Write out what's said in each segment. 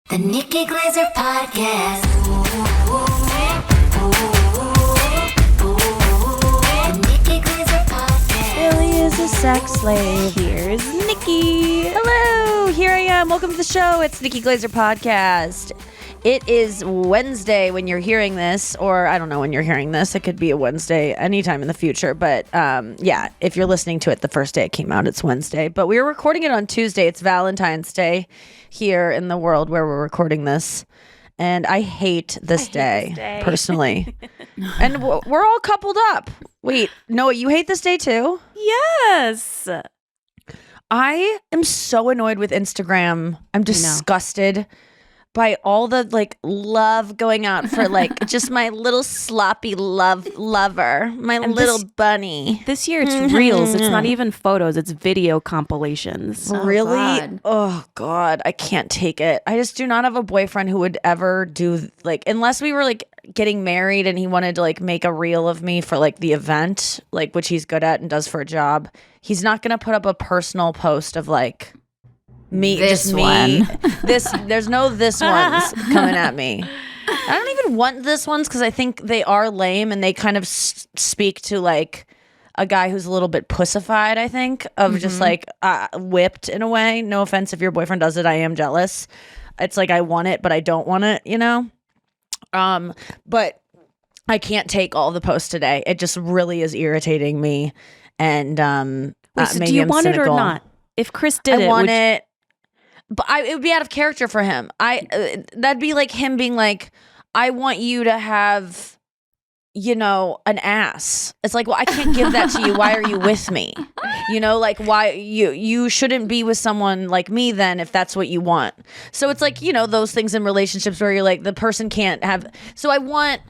The Nikki Glaser Podcast. The Nikki Glaser Podcast. Billy is a sex slave. Here's Nikki. Hello, here I am. Welcome to the show. It's Nikki Glaser Podcast. It is Wednesday when you're hearing this, or I don't know when you're hearing this. It could be a Wednesday anytime in the future. But yeah, if you're listening to it the first day it came out, it's Wednesday. But we were recording it on Tuesday. It's Valentine's Day here in the world where we're recording this. And I hate this day, personally. And we're all coupled up. Wait, Noah, you hate this day too? Yes. I am so annoyed with Instagram. I'm disgusted by all the love going out for just my little sloppy lover, my little bunny. This year it's reels. It's not even photos. It's video compilations. Really? God. Oh God, I can't take it. I just do not have a boyfriend who would ever do unless we were getting married and he wanted to make a reel of me for the event, which he's good at and does for a job. He's not gonna put up a personal post of me, this just me. one. There's no this ones coming at me. I don't even want this ones because I think they are lame and they kind of speak to a guy who's a little bit pussified. I think of just whipped in a way. No offense if your boyfriend does it, I am jealous. It's I want it, but I don't want it. But I can't take all the posts today. It just really is irritating me. And Wait, so maybe do you I'm want cynical. it or not? If Chris did I want it. But it would be out of character for him. That'd be like him being I want you to have, an ass. It's well, I can't give that to you. Why are you with me? Why you shouldn't be with someone like me then if that's what you want. So it's those things in relationships where you're the person can't have. So I want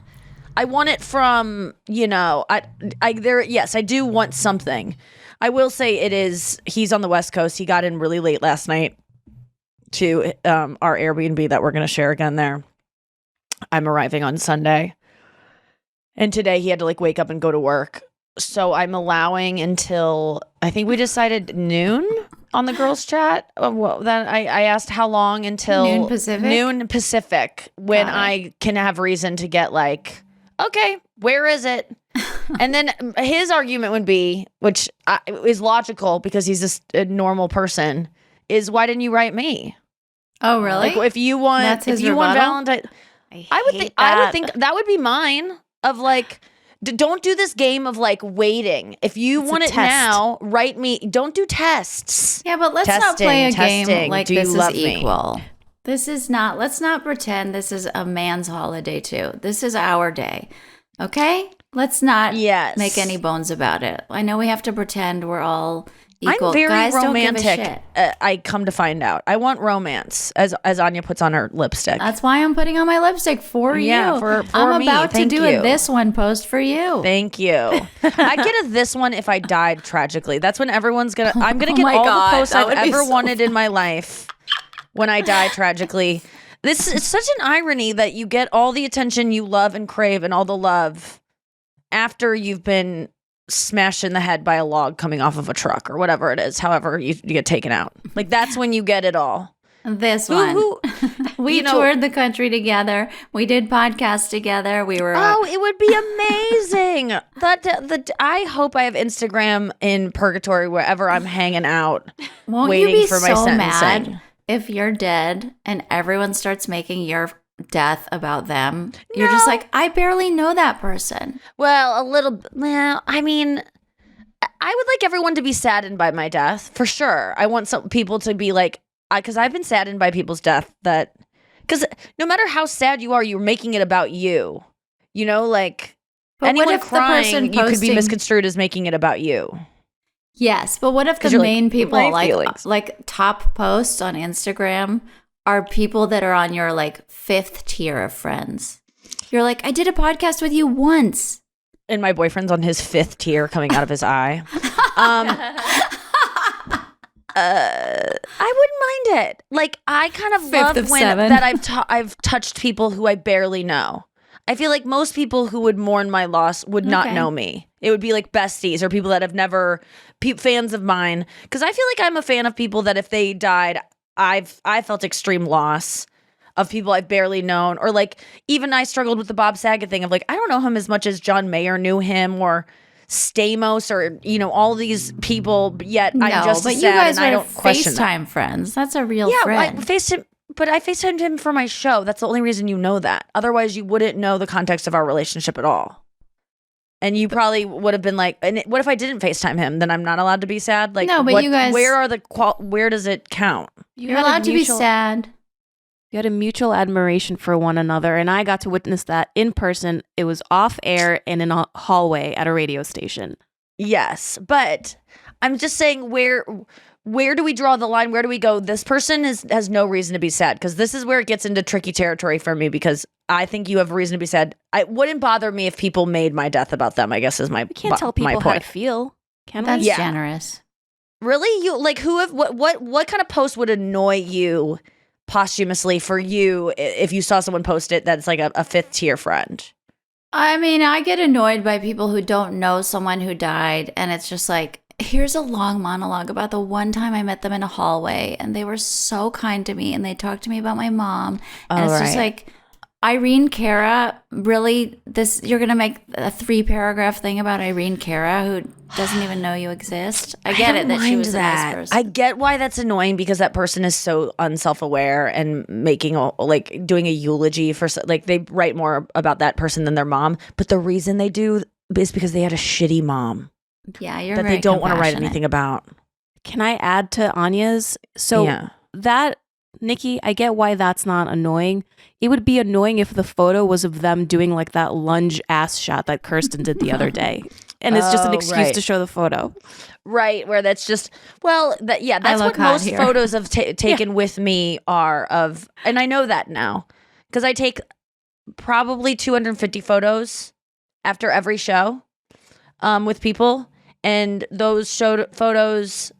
it from, yes, I do want something. I will say he's on the West Coast. He got in really late last night to our Airbnb that we're going to share again there. I'm arriving on Sunday. And today he had to wake up and go to work. So I'm allowing until, I think we decided noon on the girls chat. Well, then I asked how long until noon Pacific when I can have reason to get okay, where is it? And then his argument would be, which is logical because he's just a normal person, is why didn't you write me? Oh, really? If you want, Valentine, I would think that would be mine. Of don't do this game of waiting. If you want it now, write me. Don't do tests. Yeah, but let's not play a game like do this you is love equal. Me? This is not. Let's not pretend this is a man's holiday too. This is our day. Okay? Let's not make any bones about it. I know we have to pretend we're all equal. I'm very Guys, romantic. Don't give a shit. I come to find out. I want romance, as Anya puts on her lipstick. That's why I'm putting on my lipstick for you. For I'm me. about Thank to do you. a this one post for you. Thank you. I'd get a this one if I died tragically. That's when everyone's gonna. I'm gonna get my all God, the posts that I've would be ever so wanted in my life when I die tragically. This is such an irony that you get all the attention you love and crave and all the love after you've been smashed in the head by a log coming off of a truck or whatever it is, however you get taken out. That's when you get it all. This one. We toured the country together. We did podcasts together. We were it would be amazing. I hope I have Instagram in purgatory wherever I'm hanging out. Won't waiting you be for my so sentencing. mad if you're dead and everyone starts making your death about them? You're just I barely know that person. Well, a little. Well, I mean, I would like everyone to be saddened by my death for sure. I want some people to be because I've been saddened by people's death. Because no matter how sad you are, you're making it about you. But anyone what if crying, the person you could be posting- misconstrued as making it about you. Yes, but what if the 'Cause you're main people my feelings. top posts on Instagram are people that are on your fifth tier of friends? You're I did a podcast with you once. And my boyfriend's on his fifth tear coming out of his eye. I wouldn't mind it. I kind of Fifth love of when seven. that I've touched people who I barely know. I feel like most people who would mourn my loss would not know me. It would be besties or people that have never fans of mine. Because I feel like I'm a fan of people that if they died, I felt extreme loss. of people I've barely known, or like even I struggled with the Bob Saget thing of like I don't know him as much as John Mayer knew him or Stamos or all these people, but yet I'm just but sad you guys and I are don't question FaceTime friends. That's a real friend. I FaceTimed him for my show. That's the only reason you know that. Otherwise, you wouldn't know the context of our relationship at all. And you probably would have been like, and what if I didn't FaceTime him? Then I'm not allowed to be sad? Like, no, but you guys... where does it count? You're allowed to be sad. You had a mutual admiration for one another, and I got to witness that in person. It was off air and in a hallway at a radio station. Yes, but I'm just saying where do we draw the line? Where do we go? This person has no reason to be sad, because this is where it gets into tricky territory for me, because I think you have reason to be sad. It wouldn't bother me if people made my death about them, I guess is my point. We can't tell people how to feel. Can we? That's generous. Really? You like what kind of post would annoy you posthumously for you if you saw someone post it that's like a fifth tier friend? I mean, I get annoyed by people who don't know someone who died, and it's just like, here's a long monologue about the one time I met them in a hallway, and they were so kind to me, and they talked to me about my mom, and it's just like, Irene Cara, really? You're gonna make a 3-paragraph thing about Irene Cara, who doesn't even know you exist? I get it that she was a nice person. I get why that's annoying, because that person is so unself-aware and doing a eulogy for, like, they write more about that person than their mom. But the reason they do is because they had a shitty mom. Yeah, you're that very they don't want to write compassionate. anything about. Can I add to Anya's? So that, Nikki, I get why that's not annoying. It would be annoying if the photo was of them doing like that lunge ass shot that Kirsten did the other day. And it's just an excuse to show the photo. Right, where that's just, that's what most photos of taken with me are of, and I know that now, because I take probably 250 photos after every show with people, and those photos,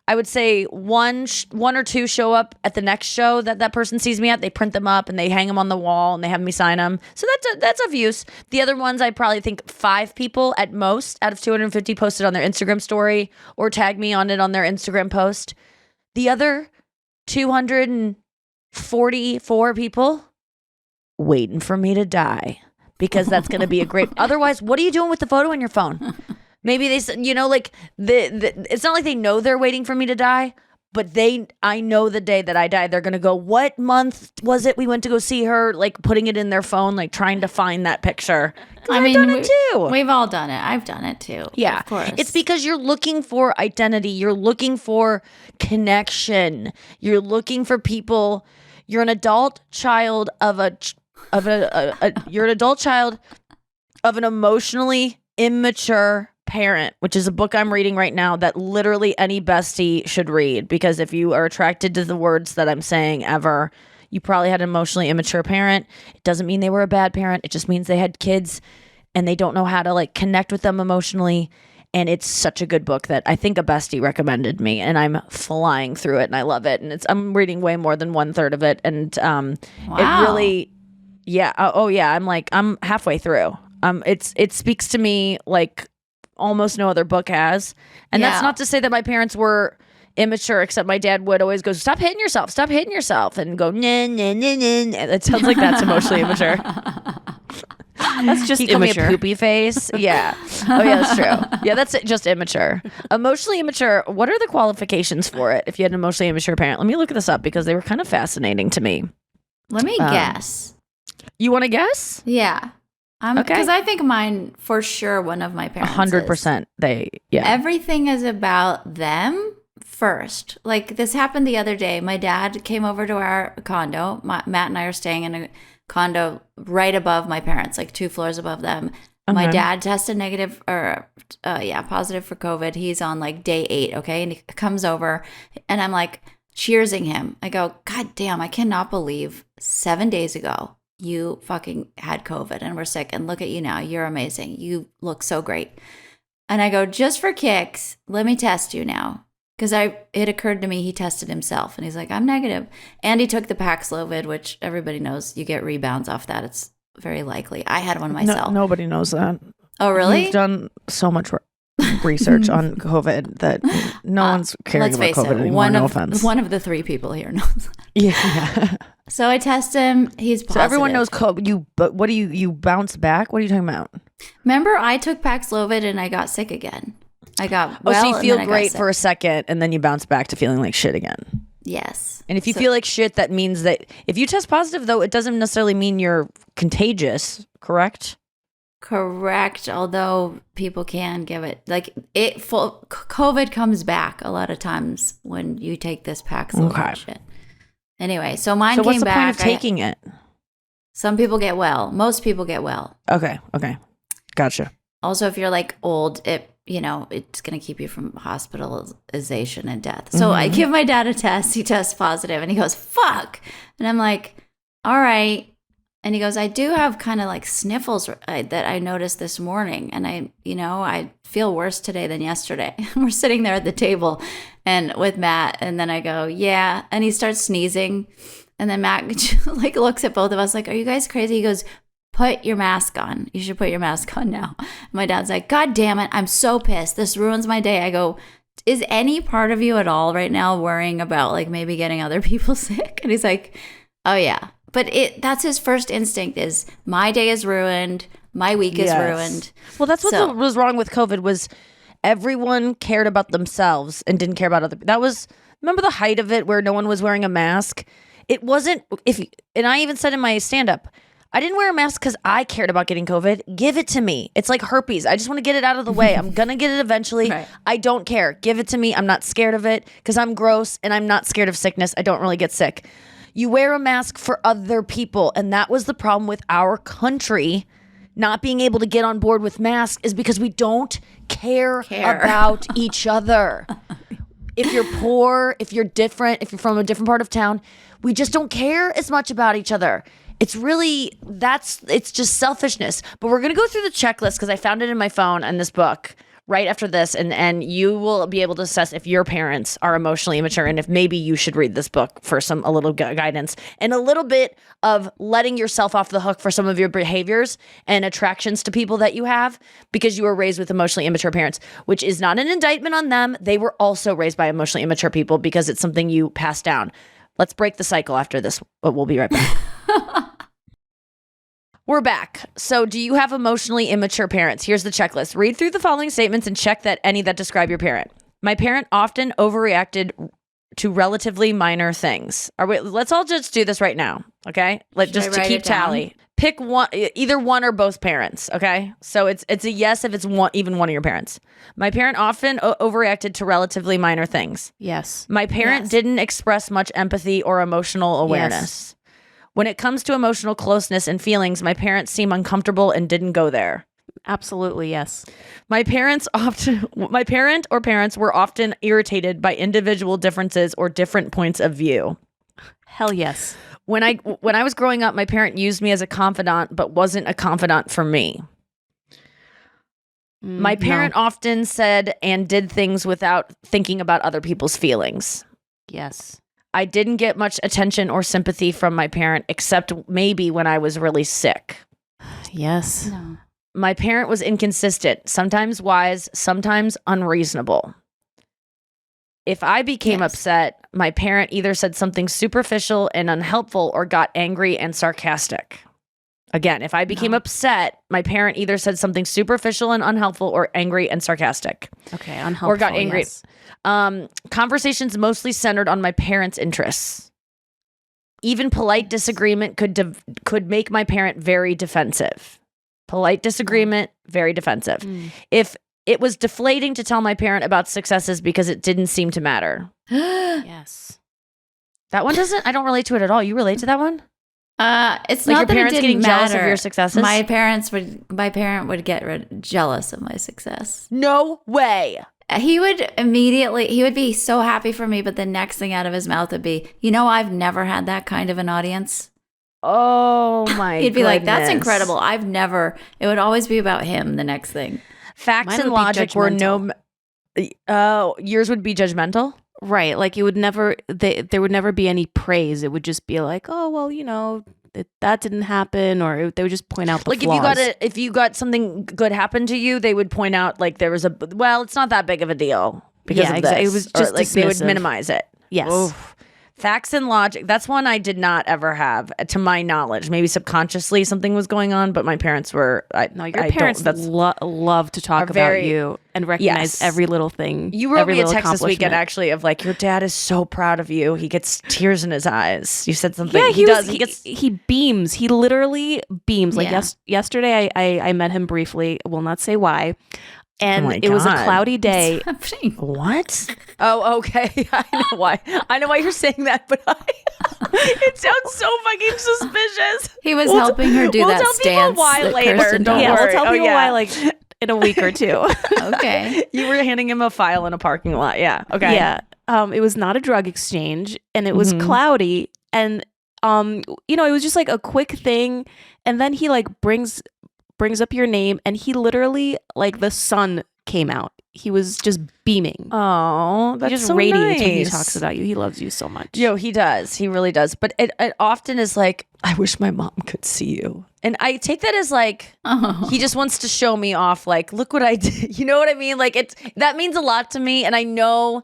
I would say one or two show up at the next show that person sees me at. They print them up and they hang them on the wall and they have me sign them. So that's of use. The other ones, I probably think 5 people at most out of 250 posted on their Instagram story or tag me on it on their Instagram post. The other 244 people waiting for me to die, because that's going to be a great. Otherwise, what are you doing with the photo on your phone? Maybe they said, like it's not like they know they're waiting for me to die, but I know the day that I die, they're going to go, what month was it we went to go see her? Like putting it in their phone, like trying to find that picture. I've done it too. We've all done it. I've done it too. Yeah. Of course. It's because you're looking for identity. You're looking for connection. You're looking for people. You're an adult child you're an adult child of an emotionally immature parent, which is a book I'm reading right now that literally any bestie should read, because if you are attracted to the words that I'm saying ever, you probably had an emotionally immature parent. It doesn't mean they were a bad parent. It just means they had kids and they don't know how to like connect with them emotionally. And it's such a good book that I think a bestie recommended me, and I'm flying through it and I love it. And I'm reading way more than 1/3 of it. And it really, I'm halfway through. It speaks to me like almost no other book has. And that's not to say that my parents were immature, except my dad would always go, stop hitting yourself, and go, nah, nah, nah, nah. It sounds like that's emotionally immature. That's just he called immature. me a poopy face. Yeah. Oh yeah, that's true. Yeah, that's just immature. Emotionally immature. What are the qualifications for it if you had an emotionally immature parent? Let me look this up, because they were kind of fascinating to me. Let me guess. You want to guess? Yeah. Okay. Because I think mine, for sure, one of my parents 100%. Everything is about them first. Like, this happened the other day. My dad came over to our condo. Matt and I are staying in a condo right above my parents, like 2 floors above them. My dad tested positive for COVID. He's on like day 8, okay? And he comes over, and I'm like cheersing him. I go, God damn, I cannot believe 7 days ago you fucking had COVID and we're sick, and look at you now. You're amazing. You look so great. And I go, just for kicks, let me test you now. Because it occurred to me he tested himself, and he's like, I'm negative. And he took the Paxlovid, which everybody knows you get rebounds off that. It's very likely. I had one myself. Nobody knows that. Oh, really? We've done so much research on COVID that no one's caring about COVID anymore. No offense. One of the 3 people here knows that. Yeah. So I test him. He's positive. So everyone knows COVID. But what do you bounce back? What are you talking about? Remember, I took Paxlovid and I got sick again. I got well. So you feel and great for a second, and then you bounce back to feeling like shit again. Yes. And if you feel like shit, that means that if you test positive, though, it doesn't necessarily mean you're contagious. Correct. Correct. Although people can give it COVID comes back a lot of times when you take this Paxlovid shit. Anyway, so mine came back. So what's the point of taking it? Some people get well. Most people get well. Okay. Gotcha. Also, if you're like old, it's going to keep you from hospitalization and death. So I give my dad a test. He tests positive and he goes, fuck. And I'm like, all right. And he goes, I do have kind of like sniffles that I noticed this morning. And I feel worse today than yesterday. We're sitting there at the table and with Matt. And then I go, yeah. And he starts sneezing. And then Matt like looks at both of us like, are you guys crazy? He goes, put your mask on. You should put your mask on now. My dad's like, God damn it. I'm so pissed. This ruins my day. I go, is any part of you at all right now worrying about like maybe getting other people sick? And he's like, oh yeah. But that's his first instinct is my day is ruined. My week is ruined. Well, that's what was wrong with COVID was everyone cared about themselves and didn't care about other people. Remember the height of it where no one was wearing a mask? It wasn't, and I even said in my stand-up, I didn't wear a mask because I cared about getting COVID. Give it to me. It's like herpes. I just want to get it out of the way. I'm going to get it eventually. Right. I don't care. Give it to me. I'm not scared of it because I'm gross and I'm not scared of sickness. I don't really get sick. You wear a mask for other people. And that was the problem with our country not being able to get on board with masks is because we don't care. About each other. If you're poor, if you're different, if you're from a different part of town, we just don't care as much about each other. It's really, it's just selfishness. But we're going to go through the checklist because I found it in my phone and this book right after this. And you will be able to assess if your parents are emotionally immature and if maybe you should read this book for a little guidance and a little bit of letting yourself off the hook for some of your behaviors and attractions to people that you have because you were raised with emotionally immature parents, which is not an indictment on them. They were also raised by emotionally immature people because it's something you pass down. Let's break the cycle after this. We'll be right back. We're back. So do you have emotionally immature parents? Here's the checklist. Read through the following statements and check that any that describe your parent. My parent often overreacted to relatively minor things. Let's all just do this right now, okay? Just to keep tally. Pick one, either one or both parents, okay? So it's a yes if it's even one of your parents. My parent often overreacted to relatively minor things. Yes. My parent didn't express much empathy or emotional awareness. Yes. When it comes to emotional closeness and feelings, my parents seem uncomfortable and didn't go there. Absolutely, yes. My parent or parents were often irritated by individual differences or different points of view. Hell yes. When I was growing up, my parent used me as a confidant, but wasn't a confidant for me. My parent often said and did things without thinking about other people's feelings. Yes. I didn't get much attention or sympathy from my parent, except maybe when I was really sick. Yes. No. My parent was inconsistent, sometimes wise, sometimes unreasonable. If I became upset, my parent either said something superficial and unhelpful or got angry and sarcastic. Again, if I became upset, my parent either said something superficial and unhelpful or angry and sarcastic. Okay, unhelpful. Or got angry. Yes. Conversations mostly centered on my parents' interests. Even polite disagreement could make my parent very defensive. Polite disagreement, very defensive. If it was deflating to tell my parent about successes because it didn't seem to matter. Yes. That one I don't relate to it at all. You relate to that one? It's like not your that parents it didn't getting jealous matter. of your successes? My parent would get jealous of my success. No way. He would be so happy for me, but the next thing out of his mouth would be, I've never had that kind of an audience. Oh my He'd be like, that's goodness. incredible. It would always be about him the next thing. Facts Mine and would be logic were yours would be judgmental? Right. Like it would never, there would never be any praise. It would just be like, oh, well, that didn't happen. Or they would just point out the flaws. If you got something good happen to you, they would point out like there was it's not that big of a deal because of this. It was just like they would dismissive. minimize it. Yes. Oof. Facts and logic. That's one I did not ever have, to my knowledge. Maybe subconsciously something was going on, but my parents were. Your parents love to talk about you and recognize every little thing. You wrote me a text this weekend, actually, of like, your dad is so proud of you. He gets tears in his eyes. You said something. Yeah, he beams. He literally beams. Like yesterday, I met him briefly. I will not say why. And it was a cloudy day. What? Oh, okay. I know why. I know why you're saying that, but it sounds so fucking suspicious. He was helping her do that stance. Why later? Don't worry. We'll tell people why, like in a week or two. Okay. You were handing him a file in a parking lot. Yeah. Okay. Yeah. It was not a drug exchange, and it was cloudy, and it was just like a quick thing, and then he like brings up your name, and he literally, like, the sun came out. He was just beaming. Oh, that's just so radiates nice. when he talks about you. He loves you so much. Yo, he does. He really does. But it often is like, I wish my mom could see you. And I take that as like, he just wants to show me off. Like, look what I did. You know what I mean? Like, that means a lot to me. And I know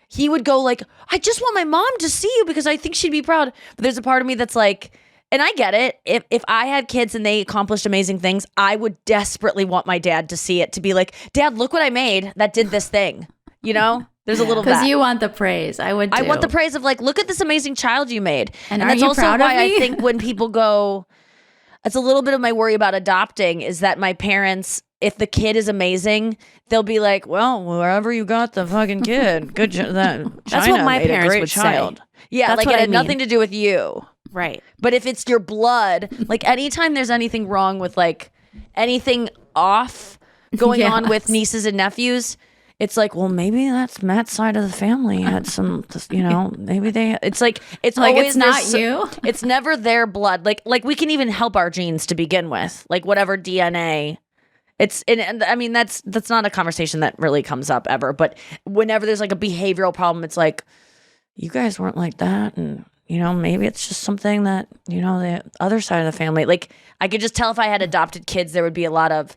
he would go like, I just want my mom to see you because I think she'd be proud. But there's a part of me that's like, and I get it. If I had kids and they accomplished amazing things, I would desperately want my dad to see it, to be like, Dad, look what I made that did this thing. You know? There's a little bit. Because you want the praise. I would too. I want the praise of like, look at this amazing child you made. And that's you also proud why of me? I think when people go, it's a little bit of my worry about adopting, is that my parents, if the kid is amazing, they'll be like, well, wherever you got the fucking kid, good That's what my parents would say. Yeah, that's like what it had I mean. nothing to do with you. Right. But if it's your blood, like anytime there's anything wrong with like anything off going on with nieces and nephews, it's like, well, maybe that's Matt's side of the family had some, maybe it's like, it's like always it's not you. It's never their blood. Like we can even help our genes to begin with, like whatever DNA. And I mean, that's not a conversation that really comes up ever. But whenever there's like a behavioral problem, it's like, you guys weren't like that. And, maybe it's just something that, the other side of the family, like I could just tell if I had adopted kids, there would be a lot of,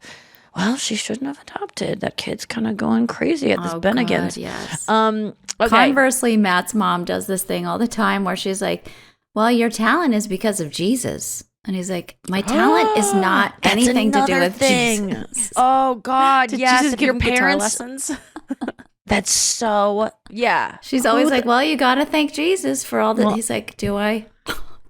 well, she shouldn't have adopted. That kid's kind of going crazy at this Bennigan's. Yes. Okay. Conversely, Matt's mom does this thing all the time where she's like, well, your talent is because of Jesus. And he's like, my talent is not anything to do with Jesus. Oh, God. Did yes. Jesus If give your him guitar parents lessons? That's so, yeah. She's always like, well, you got to thank Jesus for all that. Well, he's like, do I?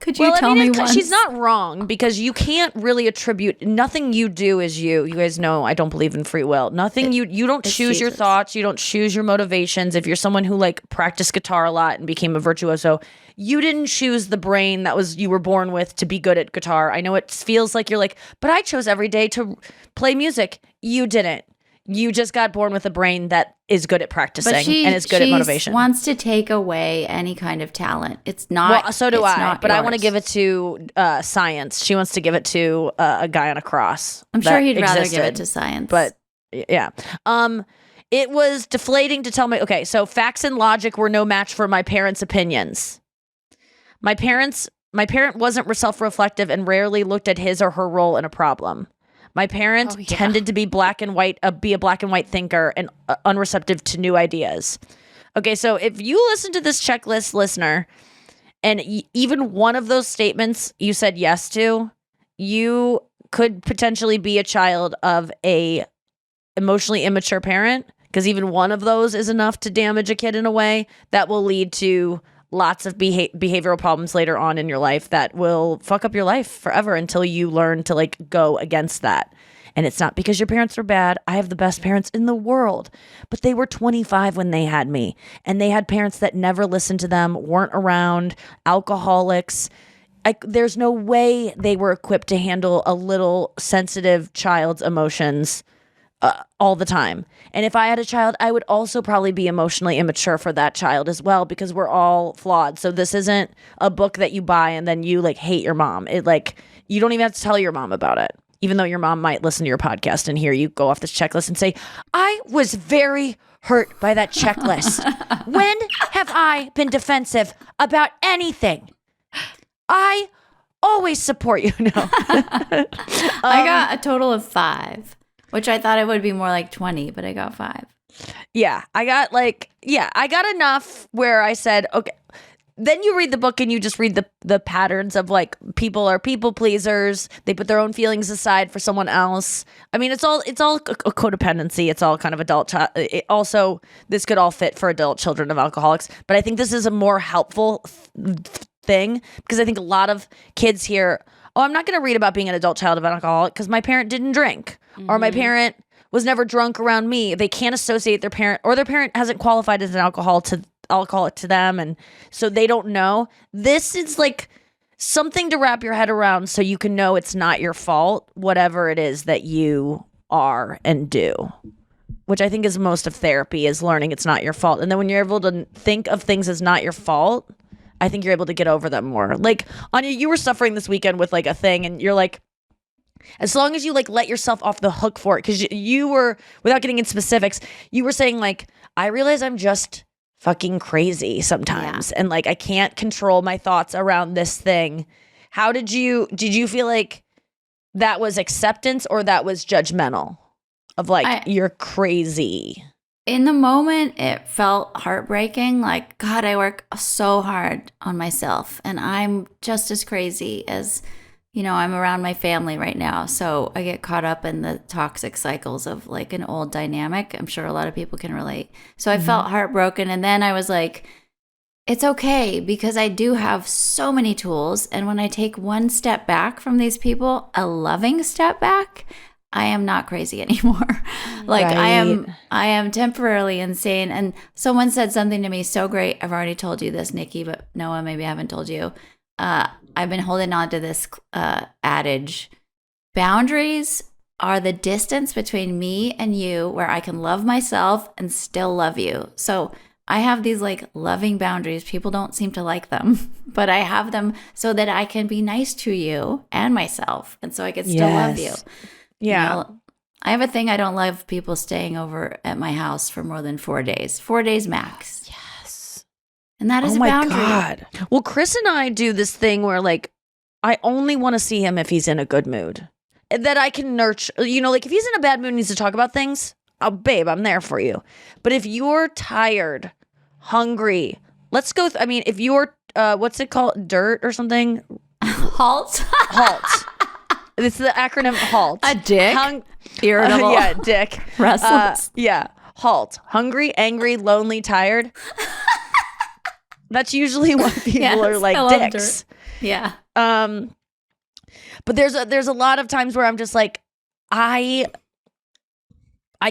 Could you tell me once? She's not wrong, because you can't really attribute, nothing you do is you. You guys know I don't believe in free will. Nothing you don't choose your thoughts. You don't choose your motivations. If you're someone who like practiced guitar a lot and became a virtuoso, you didn't choose the brain you were born with to be good at guitar. I know it feels like you're like, but I chose every day to play music. You didn't. You just got born with a brain that is good at practicing and is good at motivation. She wants to take away any kind of talent. It's not. Well, so do I. But I want to give it to science. She wants to give it to a guy on a cross. I'm sure he'd rather give it to science. But yeah. It was deflating to tell me. Okay, so facts and logic were no match for my parents' opinions. My parent wasn't self-reflective and rarely looked at his or her role in a problem. My parent tended to be black and white, be a black and white thinker and unreceptive to new ideas. Okay, so if you listen to this checklist, listener, and even one of those statements you said yes to, you could potentially be a child of a emotionally immature parent, because even one of those is enough to damage a kid in a way that will lead to lots of behavioral problems later on in your life that will fuck up your life forever until you learn to like go against that. And it's not because your parents were bad. I have the best parents in the world, but they were 25 when they had me, and they had parents that never listened to them, weren't around, alcoholics. There's no way they were equipped to handle a little sensitive child's emotions all the time. And if I had a child, I would also probably be emotionally immature for that child as well, because we're all flawed. So this isn't a book that you buy and then you like hate your mom. It like, you don't even have to tell your mom about it, even though your mom might listen to your podcast and hear you go off this checklist and say, I was very hurt by that checklist. When have I been defensive about anything? I always support you. No. I got a total of 5. Which I thought it would be more like 20, but I got 5. Yeah, I got enough where I said, okay, then you read the book and you just read the patterns of like people are people pleasers. They put their own feelings aside for someone else. I mean, it's all a codependency. It's all kind of adult. Also, this could all fit for adult children of alcoholics. But I think this is a more helpful thing because I think a lot of kids here, oh, I'm not going to read about being an adult child of an alcoholic because my parent didn't drink or my parent was never drunk around me. They can't associate their parent or their parent hasn't qualified as an alcoholic to them, and so they don't know. This is like something to wrap your head around so you can know it's not your fault, whatever it is that you are and do, which I think is most of therapy, is learning it's not your fault. And then when you're able to think of things as not your fault, I think you're able to get over them more. Like, Anya, you were suffering this weekend with like a thing, and you're like, as long as you like let yourself off the hook for it, because you were, without getting into specifics, you were saying like, I realize I'm just fucking crazy sometimes, and like I can't control my thoughts around this thing. How did you feel like that was acceptance or that was judgmental of like you're crazy? In the moment, it felt heartbreaking. Like, God, I work so hard on myself, and I'm just as crazy as, you know, I'm around my family right now. So I get caught up in the toxic cycles of like an old dynamic. I'm sure a lot of people can relate. So I felt heartbroken. And then I was like, it's okay because I do have so many tools. And when I take one step back from these people, a loving step back, I am not crazy anymore. Like right. I am temporarily insane. And someone said something to me so great. I've already told you this, Nikki, but Noah, maybe I haven't told you. I've been holding on to this adage. Boundaries are the distance between me and you where I can love myself and still love you. So I have these like loving boundaries. People don't seem to like them, but I have them so that I can be nice to you and myself. And so I can still love you. Yeah. You know, I have a thing. I don't love people staying over at my house for more than 4 days, 4 days max. And that is a boundary. Oh my God. Well, Chris and I do this thing where like, I only want to see him if he's in a good mood. That I can nurture, you know, like if he's in a bad mood and needs to talk about things, oh, babe, I'm there for you. But if you're tired, hungry, let's go. I mean, if you're, what's it called? Dirt or something? Halt. Halt. It's the acronym HALT. A dick. Irritable. Yeah, dick. Restless. Yeah. HALT. Hungry, angry, lonely, tired. That's usually what people are like dicks. Yeah. But there's a lot of times where I'm just like, I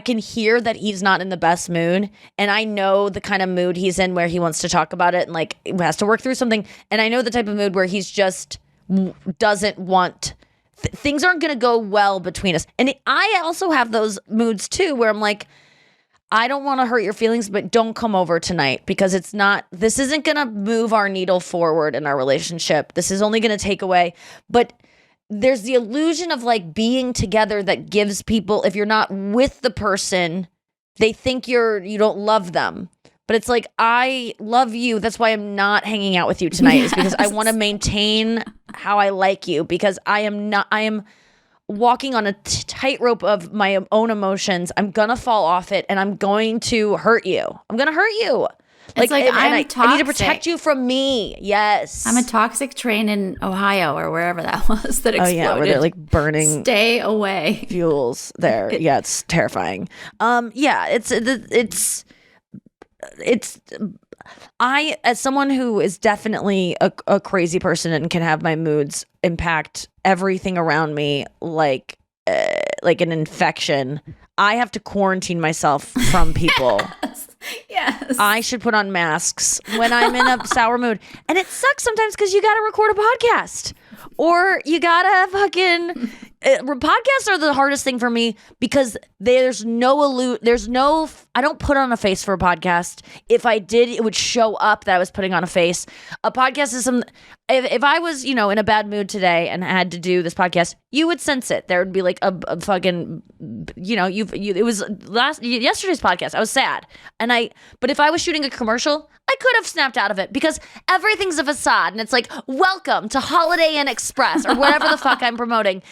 can hear that he's not in the best mood, and I know the kind of mood he's in where he wants to talk about it and like has to work through something, and I know the type of mood where he's just doesn't want things aren't going to go well between us. And I also have those moods too where I'm like, I don't want to hurt your feelings, but don't come over tonight because this isn't going to move our needle forward in our relationship. This is only going to take away. But there's the illusion of like being together that gives people, if you're not with the person, they think you don't love them. But it's like, I love you. That's why I'm not hanging out with you tonight. Is because I want to maintain how I like you, because I am walking on a tightrope of my own emotions. I'm gonna fall off it, and I'm going to hurt you. I'm gonna hurt you. Like I need to protect you from me. Yes, I'm a toxic train in Ohio or wherever that was that exploded. Oh yeah, where they're like burning. Stay away. Fuels there. Yeah, it's terrifying. Yeah, it's. I, as someone who is definitely a crazy person and can have my moods impact everything around me like an infection, I have to quarantine myself from people. Yes. I should put on masks when I'm in a sour mood. And it sucks sometimes because you got to record a podcast or you got to fucking... podcasts are the hardest thing for me because I don't put on a face for a podcast. If I did, it would show up that I was putting on a face. A podcast is if I was, in a bad mood today and had to do this podcast, you would sense it. There would be like a fucking, it was yesterday's podcast. I was sad. But if I was shooting a commercial, I could have snapped out of it because everything's a facade and it's like, welcome to Holiday Inn Express or whatever the fuck I'm promoting.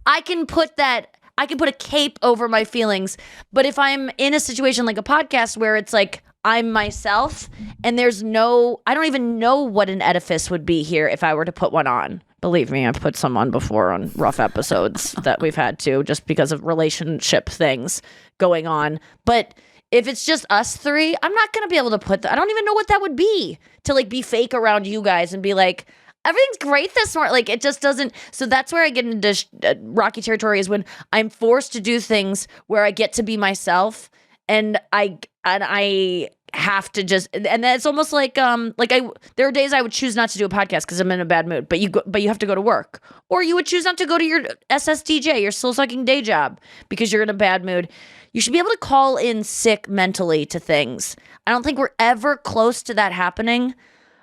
I can put a cape over my feelings. But if I'm in a situation like a podcast where it's like, I'm myself, and I don't even know what an edifice would be here if I were to put one on. Believe me, I've put some on before on rough episodes that we've had to, just because of relationship things going on. But if it's just us three, I'm not going to be able to put I don't even know what that would be to like be fake around you guys and be like, everything's great this morning. Like, it just doesn't. So that's where I get into rocky territory, is when I'm forced to do things where I get to be myself, and I have to just, and then it's almost like there are days I would choose not to do a podcast because I'm in a bad mood, but you have to go to work, or you would choose not to go to your SSDJ, your soul sucking day job, because you're in a bad mood. You should be able to call in sick mentally to things. I don't think we're ever close to that happening,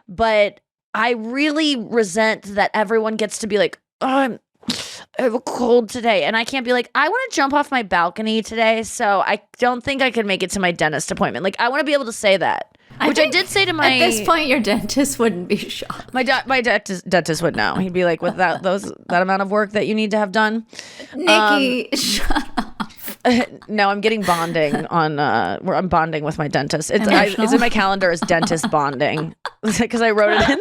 but I really resent that everyone gets to be like, oh, I have a cold today, and I can't be like, I want to jump off my balcony today, so I don't think I can make it to my dentist appointment. Like, I want to be able to say that, which I did say to my. At this point, your dentist wouldn't be shocked. My dentist would know. He'd be like, with that amount of work that you need to have done, Nikki, shut up. No, I'm getting bonding on. Where I'm bonding with my dentist. It's in my calendar as dentist bonding because I wrote it in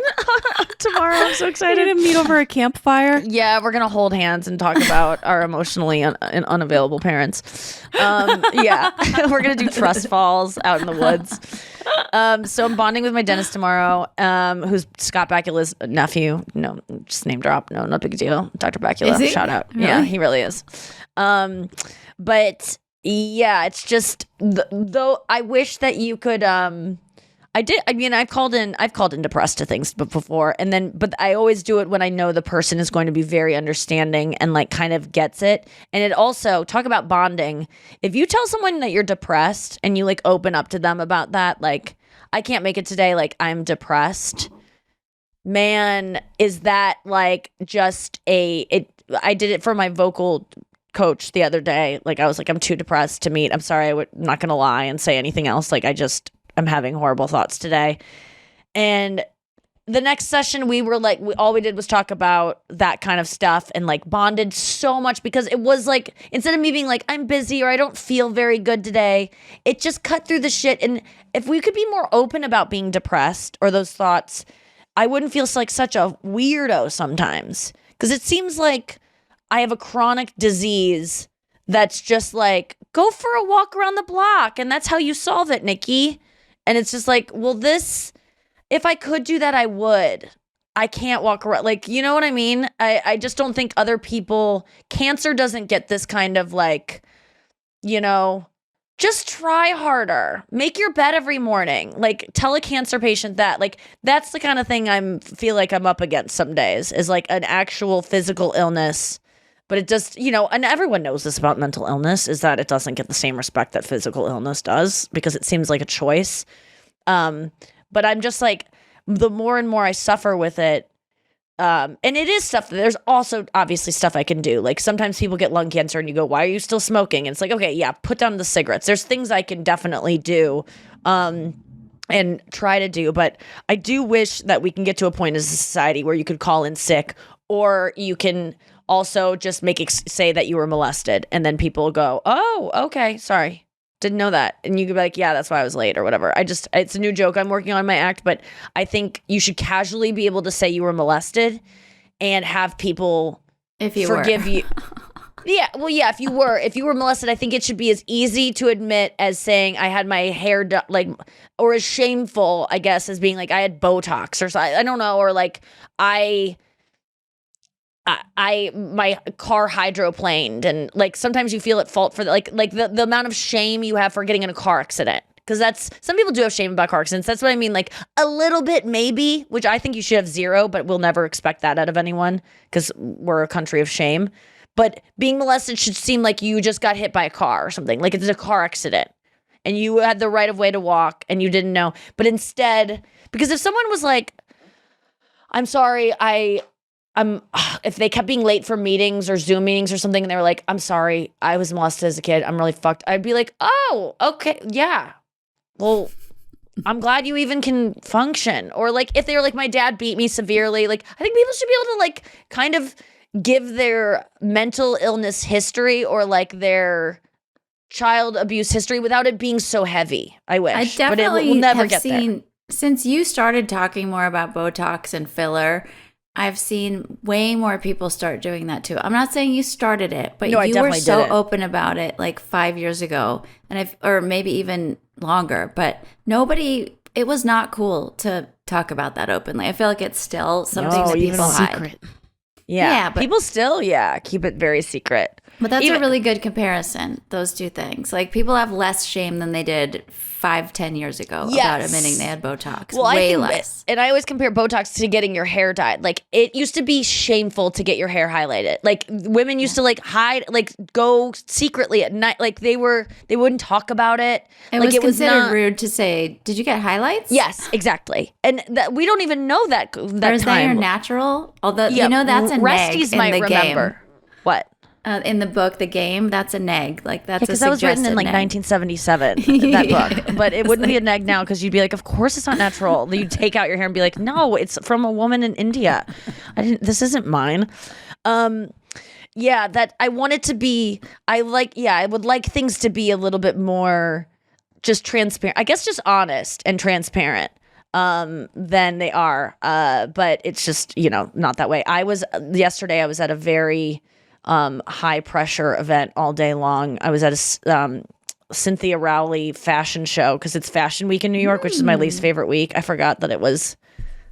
tomorrow. I'm so excited to meet over a campfire. Yeah, we're gonna hold hands and talk about our emotionally unavailable parents. Yeah, we're gonna do trust falls out in the woods. So I'm bonding with my dentist tomorrow, who's Scott Bakula's nephew. No, just name drop. No, not big deal. Dr. Bakula, shout out. Really? Yeah, he really is. But yeah, it's just though I wish that you could I've called in depressed to things before, but I always do it when I know the person is going to be very understanding and like kind of gets it. And it also, talk about bonding. If you tell someone that you're depressed and you like open up to them about that, like, I can't make it today, like, I'm depressed. Man, is that like just I did it for my vocal coach the other day. Like, I was like, I'm too depressed to meet. I'm sorry, I'm not gonna lie and say anything else. Like, I'm having horrible thoughts today. And the next session we were like, all we did was talk about that kind of stuff and like bonded so much, because it was like, instead of me being like, I'm busy or I don't feel very good today, it just cut through the shit. And if we could be more open about being depressed or those thoughts, I wouldn't feel like such a weirdo sometimes. Because it seems like I have a chronic disease that's just like, go for a walk around the block and that's how you solve it, Nikki. And it's just like, well, if I could do that, I would. I can't walk around. Like, you know what I mean? I just don't think other people, cancer doesn't get this kind of like, you know, just try harder. Make your bed every morning. Like, tell a cancer patient that. Like, that's the kind of thing feel like I'm up against some days, is like an actual physical illness. But it just, you know, and everyone knows this about mental illness, is that it doesn't get the same respect that physical illness does, because it seems like a choice. But I'm just like, the more and more I suffer with it, and it is stuff, there's also obviously stuff I can do. Like, sometimes people get lung cancer and you go, why are you still smoking? And it's like, okay, yeah, put down the cigarettes. There's things I can definitely do, and try to do. But I do wish that we can get to a point as a society where you could call in sick, or you can also just say that you were molested, and then people go, oh, okay, sorry, didn't know that. And you could be like, yeah, that's why I was late or whatever. It's a new joke I'm working on in my act, but I think you should casually be able to say you were molested and have people forgive you. Yeah, well, yeah, if you were molested, I think it should be as easy to admit as saying I had my hair done, like, or as shameful, I guess, as being like I had Botox or something. I don't know, or like my car hydroplaned, and like sometimes you feel at fault for the amount of shame you have for getting in a car accident, because that's, some people do have shame about car accidents. That's what I mean, like a little bit maybe, which I think you should have zero, but we'll never expect that out of anyone because we're a country of shame. But being molested should seem like you just got hit by a car or something, like it's a car accident and you had the right of way to walk and you didn't know. But instead, because if someone was like, I'm sorry, if they kept being late for meetings or Zoom meetings or something, and they were like, I'm sorry, I was molested as a kid, I'm really fucked, I'd be like, oh, okay, yeah. Well, I'm glad you even can function. Or like, if they were like, my dad beat me severely, like, I think people should be able to like kind of give their mental illness history, or like their child abuse history without it being so heavy. I wish. I definitely but it will never have get seen, there. since you started talking more about Botox and filler, I've seen way more people start doing that too. I'm not saying you started it, but No, I you were definitely so didn't. open about it like 5 years ago, or maybe even longer. But it was not cool to talk about that openly. I feel like it's still something that even people hide. secret. Yeah, but people still, keep it very secret. But that's Even- a really good comparison, those two things. Like, people have less shame than they did 5-10 years ago about Yes. admitting they had Botox. Well, I way think less. and I always compare Botox to getting your hair dyed. Like, it used to be shameful to get your hair highlighted. Like, women used to like hide, like go secretly at night. Like, they wouldn't talk about it. It like, was it was considered not rude to say, "Did you get highlights?" Yes, exactly. And that we don't even know that Or is that your time. natural? Although you know that's a neg Resties in might the remember. game. What? In the book, The Game, that's a neg. Like, that's Because a that was written in suggested like neg. 1977, that book. But it wouldn't be a neg now because you'd be like, of course it's not natural. You'd take out your hair and be like, no, it's from a woman in India. This isn't mine. That I want it to be, I would like things to be a little bit more just transparent. I guess just honest and transparent than they are. But it's just, not that way. Yesterday I was at a very high pressure event all day long. I was at a Cynthia Rowley fashion show because it's Fashion Week in New York, which is my least favorite week. I forgot that it was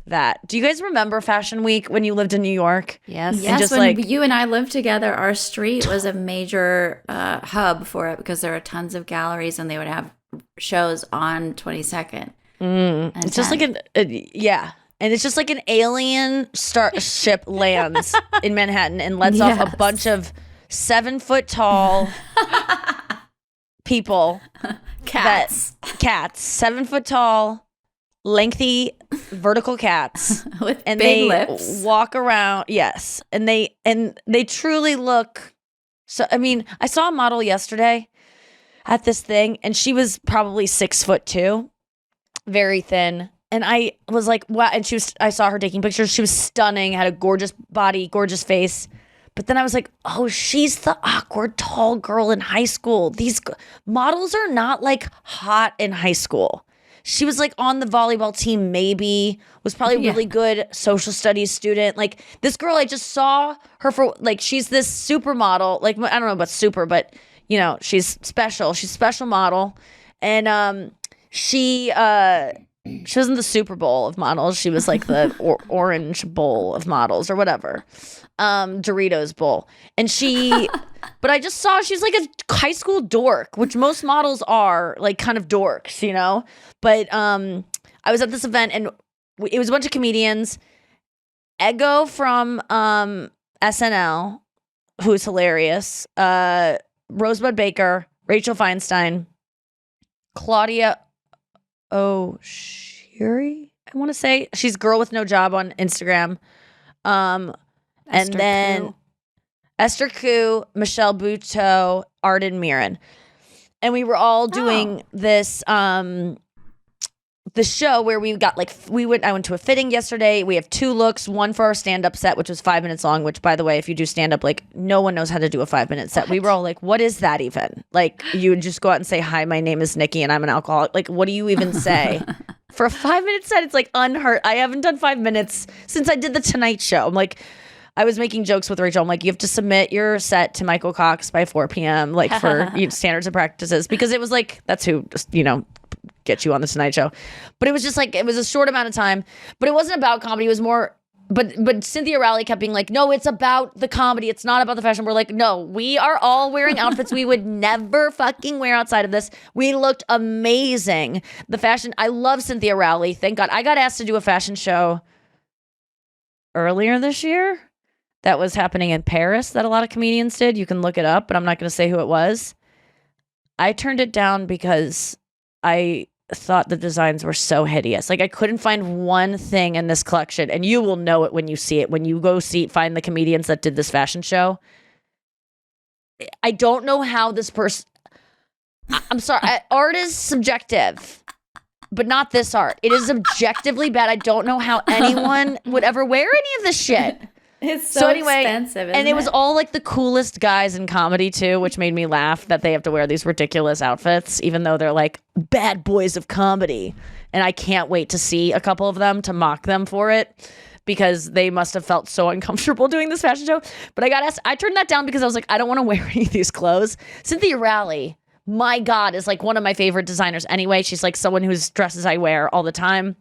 that. Do you guys remember Fashion Week when you lived in New York? Yes. Yes, just, when like- you and I lived together, our street was a major hub for it because there were tons of galleries and they would have shows on 22nd. It's just like and it's just like an alien starship lands in Manhattan and lets off a Yes. bunch of 7-foot tall people. Cats 7-foot tall, lengthy, vertical cats. with And big they lips. walk around. Yes. And they truly look. So, I mean, I saw a model yesterday at this thing and she was probably 6'2", very thin. And I was like, wow. And I saw her taking pictures. She was stunning, had a gorgeous body, gorgeous face. But then I was like, oh, she's the awkward tall girl in high school. These models are not like hot in high school. She was like on the volleyball team, maybe, was probably a really good social studies student. Like, this girl, I just saw her for, like, she's this supermodel. Like, I don't know about super, but, she's special. She's a special model. And she wasn't the Super Bowl of models. She was like the Orange Bowl of models or whatever. Doritos Bowl. And but I just saw she's like a high school dork, which most models are, like, kind of dorks, But I was at this event and it was a bunch of comedians. Ego from SNL, who's hilarious. Rosebud Baker, Rachel Feinstein, Claudia O'Sheary, I want to say. She's Girl with No Job on Instagram. And then Koo. Esther Koo, Michelle Buteau, Arden Mirren. And we were all doing this the show where we got I went to a fitting yesterday. We have 2 looks, one for our stand-up set, which was 5 minutes long, which, by the way, if you do stand-up, like, no one knows how to do a 5-minute set. We were all like, what is that even? Like, you would just go out and say, hi, my name is Nikki and I'm an alcoholic. Like, what do you even say? For a 5-minute set, it's like unheard. I haven't done 5 minutes since I did the Tonight Show. I'm like, I was making jokes with Rachel. I'm like, you have to submit your set to Michael Cox by 4 p.m. like for standards and practices, because it was like, that's who just, get you on the Tonight Show. But it was just like, it was a short amount of time, but it wasn't about comedy. It was more, but Cynthia Rowley kept being like, no, it's about the comedy. It's not about the fashion. We're like, no, we are all wearing outfits we would never fucking wear outside of this. We looked amazing. The fashion, I love Cynthia Rowley. Thank God. I got asked to do a fashion show earlier this year that was happening in Paris that a lot of comedians did. You can look it up, but I'm not going to say who it was. I turned it down because I thought the designs were so hideous. Like, I couldn't find one thing in this collection, and you will know it when you see it. When you go find the comedians that did this fashion show. I don't know how this person... I'm sorry. Art is subjective, but not this art. It is objectively bad. I don't know how anyone would ever wear any of this shit. It's so expensive, and it was all like the coolest guys in comedy too, which made me laugh that they have to wear these ridiculous outfits, even though they're like bad boys of comedy. And I can't wait to see a couple of them to mock them for it, because they must have felt so uncomfortable doing this fashion show. But I got asked, I turned that down because I was like, I don't want to wear any of these clothes. Cynthia Rowley, my God, is like one of my favorite designers anyway. She's like someone whose dresses I wear all the time.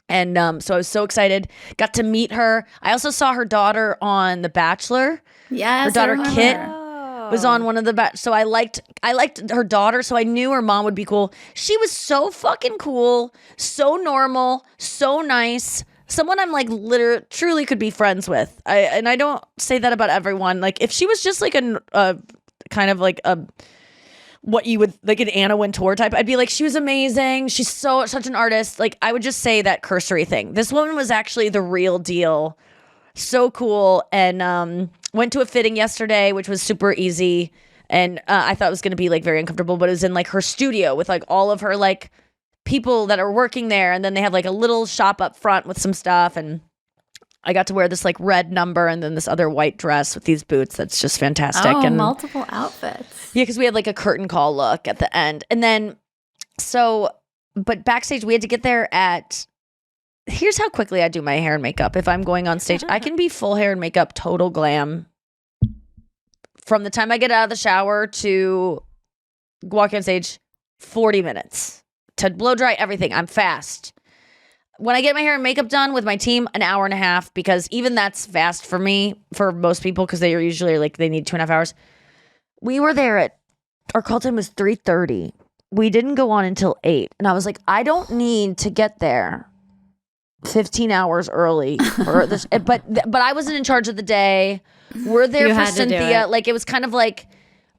And so I was so excited. Got to meet her. I also saw her daughter on The Bachelor. Yes, her daughter Kit was on one of the so I liked her daughter, so I knew her mom would be cool. She was so fucking cool, so normal, so nice. Someone I'm like literally truly could be friends with. I don't say that about everyone. Like if she was just like a kind of like a what you would like an Anna Wintour type, I'd be like, she was amazing. She's such an artist. Like I would just say that cursory thing. This woman was actually the real deal. So cool. And went to a fitting yesterday, which was super easy. And I thought it was going to be like very uncomfortable, but it was in like her studio with like all of her like people that are working there. And then they have like a little shop up front with some stuff. And I got to wear this like red number and then this other white dress with these boots. That's just fantastic. Oh, and multiple outfits. Yeah, because we had like a curtain call look at the end. And then, but backstage, we had to get there at, here's how quickly I do my hair and makeup. If I'm going on stage, I can be full hair and makeup, total glam. From the time I get out of the shower to walk on stage, 40 minutes. To blow dry everything, I'm fast. When I get my hair and makeup done with my team, an hour and a half, because even that's fast for me, for most people, because they are usually like, they need 2.5 hours. We were there at, our call time was 3:30. We didn't go on until 8. And I was like, I don't need to get there 15 hours early for this. but I wasn't in charge of the day. We're there for Cynthia. Like it was kind of like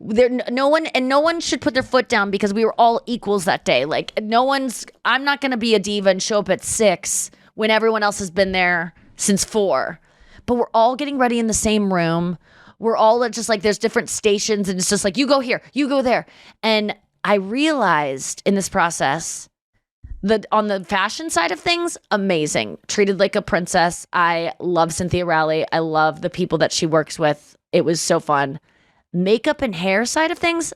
there, no one should put their foot down because we were all equals that day. Like I'm not going to be a diva and show up at 6 when everyone else has been there since 4. But we're all getting ready in the same room. We're all just like, there's different stations and it's just like, you go here, you go there. And I realized in this process that on the fashion side of things, amazing. Treated like a princess. I love Cynthia Rowley. I love the people that she works with. It was so fun. Makeup and hair side of things,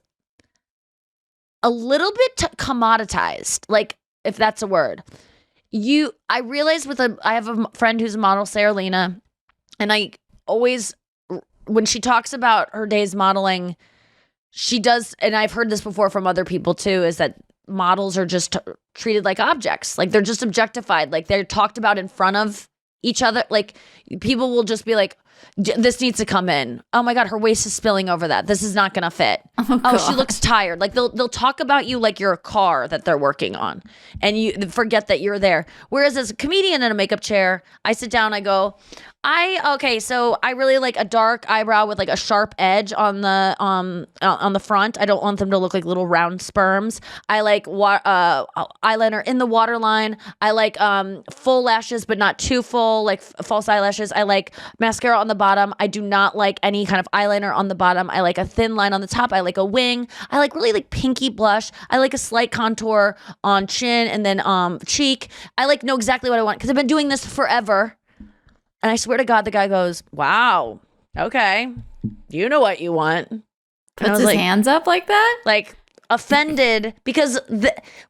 a little bit commoditized, like if that's a word. I realized I have a friend who's a model, Sarah Lena, and I always, when she talks about her days modeling, she does, and I've heard this before from other people too, is that models are just treated like objects. Like they're just objectified. Like they're talked about in front of each other. Like people will just be like, this needs to come in. Oh my God, her waist is spilling over that. This is not going to fit. Oh, she looks tired. Like they'll talk about you like you're a car that they're working on and you forget that you're there. Whereas as a comedian in a makeup chair, I sit down, I go, so I really like a dark eyebrow with like a sharp edge on the front. I don't want them to look like little round sperms. I like eyeliner in the waterline. I like full lashes, but not too full, like false eyelashes. I like mascara on the bottom. I do not like any kind of eyeliner on the bottom. I like a thin line on the top. I like a wing. I like really like pinky blush. I like a slight contour on chin and then cheek. I like know exactly what I want because I've been doing this forever. And I swear to God, the guy goes, wow, okay, you know what you want. Puts his hands up like that? Like offended because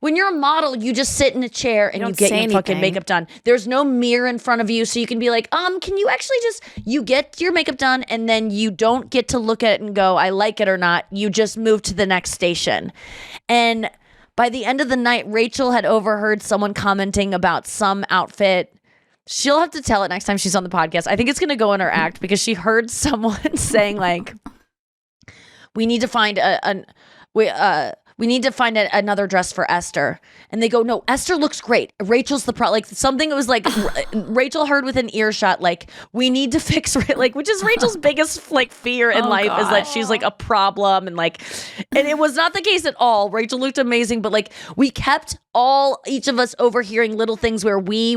when you're a model, you just sit in a chair and you get your fucking makeup done. There's no mirror in front of you, so you can be like, can you actually you get your makeup done and then you don't get to look at it and go, I like it or not. You just move to the next station. And by the end of the night, Rachel had overheard someone commenting about some outfit. She'll have to tell it next time she's on the podcast. I think it's going to go in her act because she heard someone saying like, we need to find another dress for Esther. And they go, no, Esther looks great. Rachel's the problem. Like something that was like, Rachel heard with an earshot, like we need to fix, like, which is Rachel's biggest like fear in life is that she's like a problem. And it was not the case at all. Rachel looked amazing, but like we kept each of us overhearing little things where we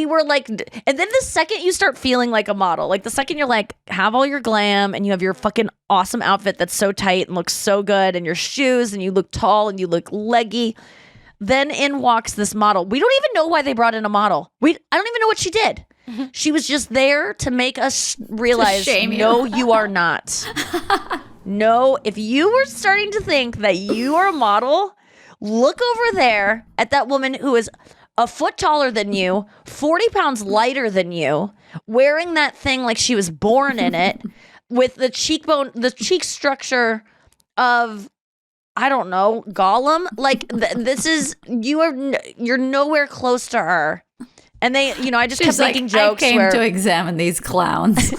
were like, and then the second you start feeling like a model, like the second you're like, have all your glam and you have your fucking awesome outfit that's so tight and looks so good and your shoes and you look tall and you look leggy, then in walks this model. We don't even know why they brought in a model. I don't even know what she did. She was just there to make us realize, shame you. no, you are not. No, if you were starting to think that you are a model, look over there at that woman who is a foot taller than you, 40 pounds lighter than you, wearing that thing like she was born in it, with the cheek structure of, I don't know, Gollum. Like this is, you're nowhere close to her. And they, I just kept making jokes. I came to examine these clowns.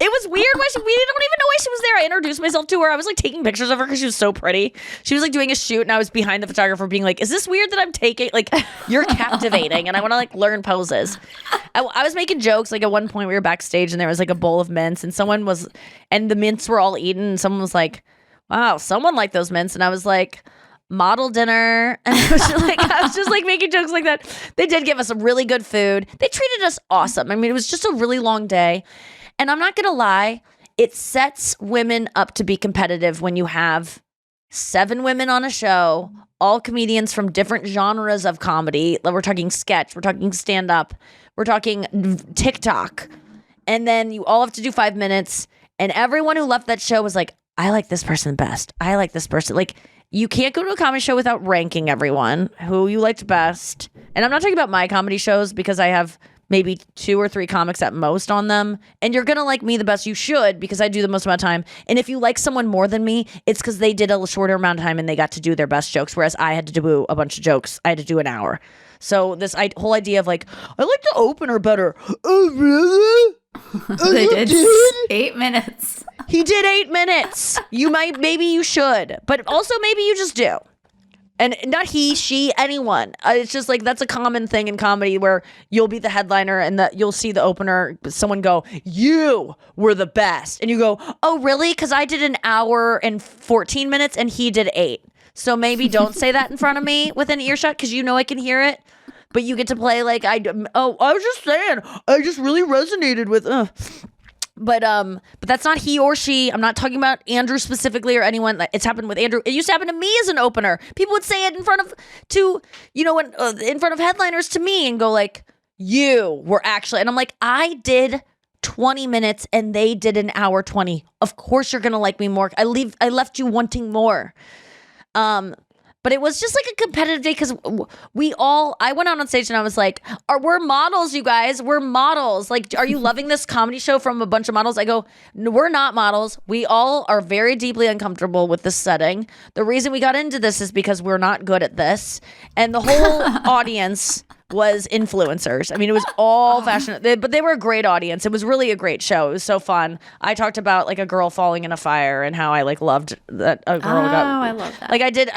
It was weird. We don't even know why she was there. I introduced myself to her. I was like taking pictures of her because she was so pretty. She was like doing a shoot, and I was behind the photographer being like, is this weird that I'm taking, like, you're captivating and I want to like learn poses. I was making jokes. Like at one point we were backstage and there was like a bowl of mints and the mints were all eaten, and someone was like, wow, someone liked those mints. And I was like, model dinner. And I was just like making jokes like that. They did give us some really good food. They treated us awesome. I mean, it was just a really long day. And I'm not going to lie, it sets women up to be competitive when you have 7 women on a show, all comedians from different genres of comedy. We're talking sketch, we're talking stand-up, we're talking TikTok. And then you all have to do 5 minutes. And everyone who left that show was like, I like this person best. I like this person. Like, you can't go to a comedy show without ranking everyone who you liked best. And I'm not talking about my comedy shows because I have maybe 2 or 3 comics at most on them. And you're going to like me the best. You should, because I do the most amount of time. And if you like someone more than me, it's because they did a shorter amount of time and they got to do their best jokes. Whereas I had to do a bunch of jokes. I had to do an hour. So this whole idea of like, I like the opener better. Oh, really? They did 8 minutes. He did 8 minutes. Maybe you should. But also maybe you just do. And not he, she, anyone. It's just like, that's a common thing in comedy where you'll be the headliner and you'll see the opener, someone go, you were the best. And you go, oh, really? Because I did an hour and 14 minutes and he did 8. So maybe don't say that in front of me with an earshot because I can hear it. But you get to play like, I was just saying, I just really resonated with, But that's not he or she. I'm not talking about Andrew specifically or anyone. It's happened with Andrew. It used to happen to me as an opener. People would say it in front of in front of headliners to me and go like, you were actually, and I'm like, I did 20 minutes and they did an hour 20. Of course you're gonna like me more. I left you wanting more. But it was just like a competitive day because I went out on stage and I was like, we're models, you guys. We're models. Like, are you loving this comedy show from a bunch of models? I go, no, we're not models. We all are very deeply uncomfortable with this setting. The reason we got into this is because we're not good at this. And the whole audience was influencers. I mean, it was all fashion, but they were a great audience. It was really a great show. It was so fun. I talked about like a girl falling in a fire and how I like loved that a girl got. Oh, I love that. Like I did.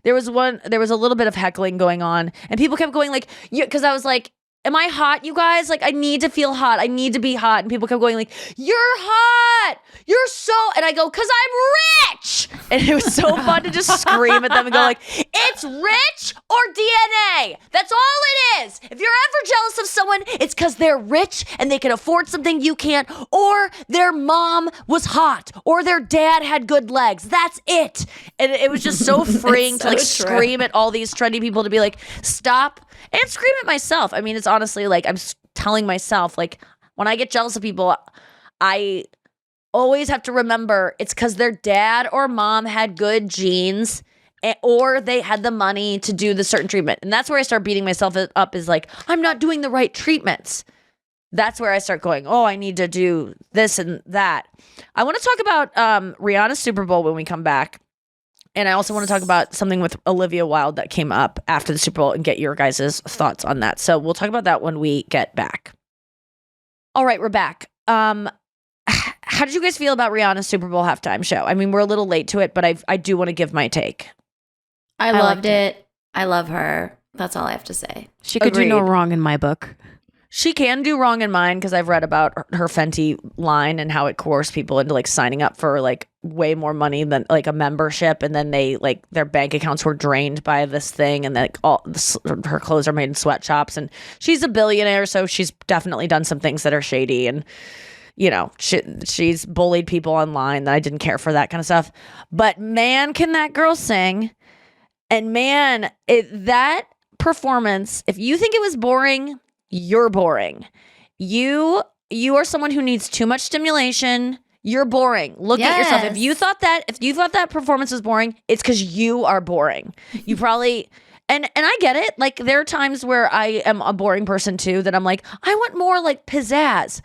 There was a little bit of heckling going on and people kept going like, because I was like, am I hot, you guys? Like, I need to feel hot. I need to be hot. And people kept going like, you're hot. You're so, and I go, because I'm rich. And it was so fun to just scream at them and go like, it's rich or DNA. That's all it is. If you're ever jealous of someone, it's because they're rich and they can afford something you can't, or their mom was hot, or their dad had good legs. That's it. And it was just so freeing to like scream at all these trendy people to be like, stop. And scream at myself. I mean, it's honestly like I'm telling myself, like, when I get jealous of people, I always have to remember it's because their dad or mom had good genes or they had the money to do the certain treatment. And that's where I start beating myself up, is like, I'm not doing the right treatments. That's where I start going, oh, I need to do this and that. I want to talk about Rihanna Super Bowl when we come back. And I also want to talk about something with Olivia Wilde that came up after the Super Bowl and get your guys' thoughts on that. So we'll talk about that when we get back. All right, we're back. How did you guys feel about Rihanna's Super Bowl halftime show? I mean, we're a little late to it, but I do want to give my take. I loved it. I love her. That's all I have to say. She could do no wrong in my book. She can do wrong in mine because I've read about her Fenty line and how it coerced people into like signing up for like way more money than like a membership, and then they like their bank accounts were drained by this thing, and like her clothes are made in sweatshops, and she's a billionaire, so she's definitely done some things that are shady, and you know she's bullied people online. That I didn't care for that kind of stuff, but man, can that girl sing? And man, that performance, if you think it was boring, you're boring. you are someone who needs too much stimulation. You're boring. Look at yourself. If you thought that performance was boring, it's because you are boring. You probably and I get it. Like there are times where I am a boring person too, that I'm like, I want more like pizzazz.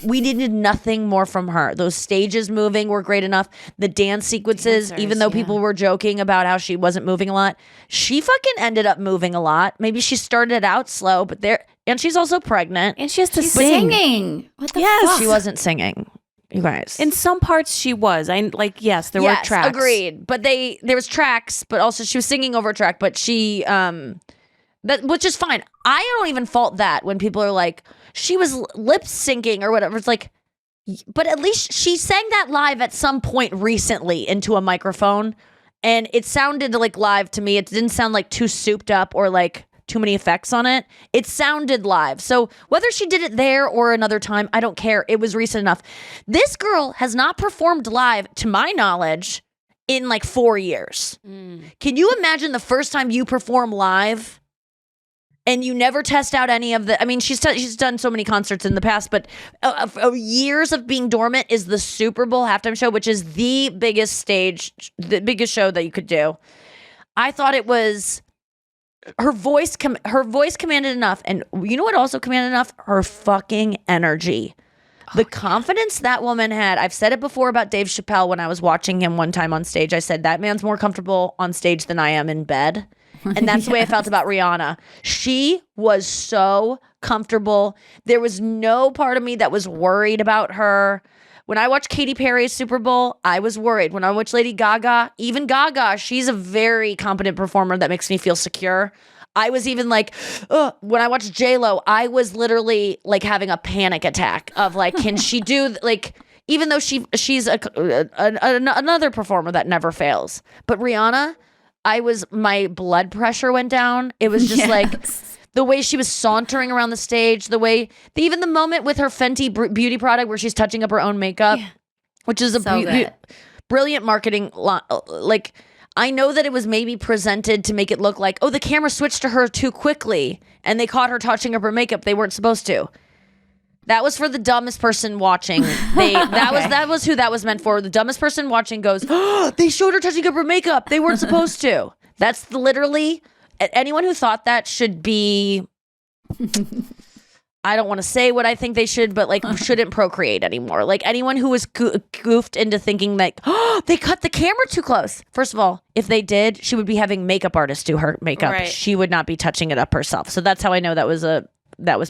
We needed nothing more from her. Those stages moving were great enough. The dance sequences, even though people were joking about how she wasn't moving a lot, she fucking ended up moving a lot. Maybe she started out slow, but and she's also pregnant. And she has to sing. Singing. What the fuck? She wasn't singing. You guys. In some parts she was. Yes, there were tracks. Agreed. But there was tracks, but also she was singing over a track, but she which is fine. I don't even fault that when people are like, she was lip syncing or whatever. It's like, but at least she sang that live at some point recently into a microphone, and it sounded like live to me. It didn't sound like too souped up or like too many effects on it. It sounded live. So whether she did it there or another time, I don't care. It was recent enough. This girl has not performed live, to my knowledge, in like 4 years. Can you imagine the first time you perform live and you never test out any of the, I mean, she's done so many concerts in the past, but years of being dormant is the Super Bowl halftime show, which is the biggest stage, the biggest show that you could do. I thought it was, her voice commanded enough. And you know what also commanded enough? Her fucking energy. The confidence that woman had. I've said it before about Dave Chappelle when I was watching him one time on stage. I said, that man's more comfortable on stage than I am in bed. And that's the way I felt about Rihanna. She was so comfortable. There was no part of me that was worried about her. When I watched Katy Perry's Super Bowl, I was worried. When I watched Lady Gaga, even Gaga, she's a very competent performer that makes me feel secure. I was even like, when I watched J-Lo, I was literally like having a panic attack of like, can she do, like, even though she's another performer that never fails. But Rihanna, my blood pressure went down. It was just like the way she was sauntering around the stage, even the moment with her Fenty beauty product where she's touching up her own makeup, which is a brilliant marketing. Like, I know that it was maybe presented to make it look like, the camera switched to her too quickly and they caught her touching up her makeup. They weren't supposed to. That was for the dumbest person watching. That was who that was meant for. The dumbest person watching goes, they showed her touching up her makeup. They weren't supposed to. That's literally, anyone who thought that should be, I don't want to say what I think they should, but like shouldn't procreate anymore. Like anyone who was goofed into thinking like, they cut the camera too close. First of all, if they did, she would be having makeup artists do her makeup. Right. She would not be touching it up herself. So that's how I know that was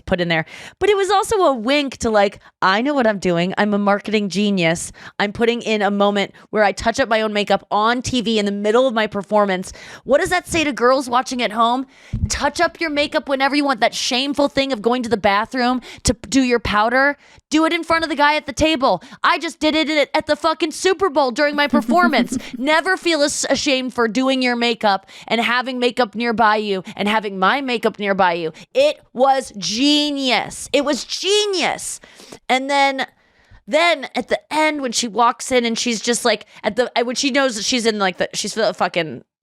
put in there. But it was also a wink to like, I know what I'm doing. I'm a marketing genius. I'm putting in a moment where I touch up my own makeup on TV in the middle of my performance. What does that say to girls watching at home? Touch up your makeup whenever you want. That shameful thing of going to the bathroom to do your powder. Do it in front of the guy at the table. I just did it at the fucking Super Bowl during my performance. Never feel ashamed for doing your makeup and having makeup nearby you and having my makeup nearby you. It was genius. It was genius. And then at the end when she walks in and she's just like when she knows that she's in like